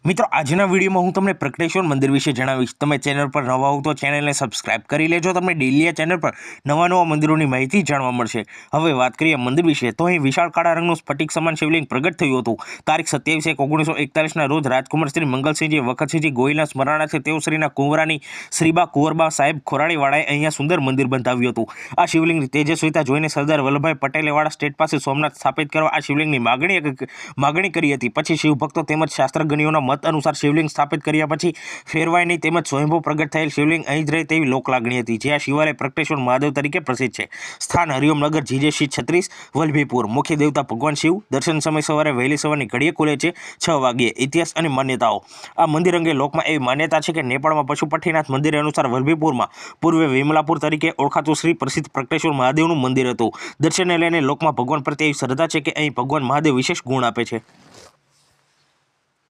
મિત્રો આજના વિડીયોમાં હું તમને પ્રગટેશ્વર મંદિર વિશે જણાવીશ। તમે ચેનલ પર નવા હો તો ચેનલને સબસ્ક્રાઇબ કરી લેજો। તમને ડેલી આ ચેનલ પર નવા મંદિરોની માહિતી જાણવા મળશે। હવે વાત કરીએ મંદિર વિશે તો અહીં વિશાળ કાળા રંગનું સ્ફટિક સમાન શિવલિંગ પ્રગટ થયું હતું। તારીખ 27/1/1941ના રોજ રાજકુમાર શ્રી મંગલસિંહજી વખતસિંહજી ગોહિલના સ્મરણાર્થે તેઓ શ્રીના કુંવરાની શ્રીબા કુંવરબા સાહેબ ખોરાડીવાળાએ અહીંયા સુંદર મંદિર બંધાવ્યું હતું। આ શિવલિંગની તેજસ્વીતા જોઈને સરદાર વલ્લભભાઈ પટેલે વાળા સ્ટેટ પાસે સોમનાથ સ્થાપિત કરવા આ શિવલિંગની માગણી કરી હતી। પછી શિવભક્તો તેમજ શાસ્ત્રજ્ઞોના મત અનુસાર શિવલિંગ સ્થાપિત કર્યા પછી ફેરવાય નહીં તેમજ સ્વયંભૂ પ્રગટ થયેલ શિવલિંગ અહીં જ રહે તેવી લોકલાગણી હતી। જે આ શિવાલય પ્રગટેશ્વર મહાદેવ તરીકે પ્રસિદ્ધ છે। સ્થાન હરિઓમનગર જીજેસી 36 વલ્લભીપુર। મુખ્ય દેવતા ભગવાન શિવ। દર્શન સમય સવારે વહેલી સવારની ઘડીએ ખુલે છે 6 વાગ્યે। ઇતિહાસ અને માન્યતાઓ। આ મંદિર અંગે લોકમાં એવી માન્યતા છે કે નેપાળમાં પશુપતિનાથ મંદિર અનુસાર વલ્લભીપુરમાં પૂર્વે વિમલાપુર તરીકે ઓળખાતું શ્રી પ્રસિદ્ધ પ્રગટેશ્વર મહાદેવનું મંદિર હતું। દર્શનને લઈને લોકમાં ભગવાન પ્રત્યે એવી શ્રદ્ધા છે કે અહીં ભગવાન મહાદેવ વિશેષ ગુણ આપે છે।